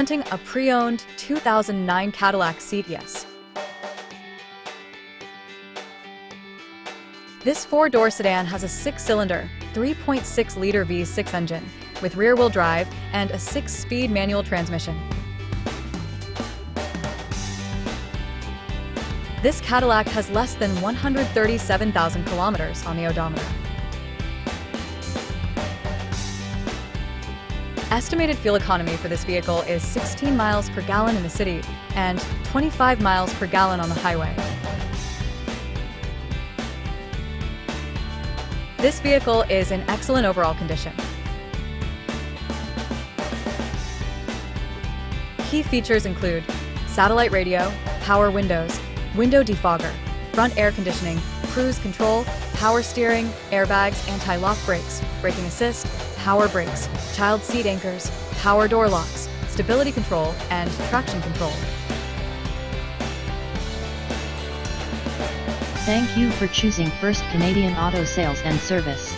Presenting a pre-owned 2009 Cadillac CTS. This four-door sedan has a six-cylinder, 3.6-liter V6 engine with rear-wheel drive and a six-speed manual transmission. This Cadillac has less than 137,000 kilometers on the odometer. Estimated fuel economy for this vehicle is 16 miles per gallon in the city and 25 miles per gallon on the highway. This vehicle is in excellent overall condition. Key features include satellite radio, power windows, window defogger, front air conditioning, cruise control, power steering, airbags, anti-lock brakes, braking assist, power brakes, child seat anchors, power door locks, stability control, and traction control. Thank you for choosing First Canadian Auto Sales and Service.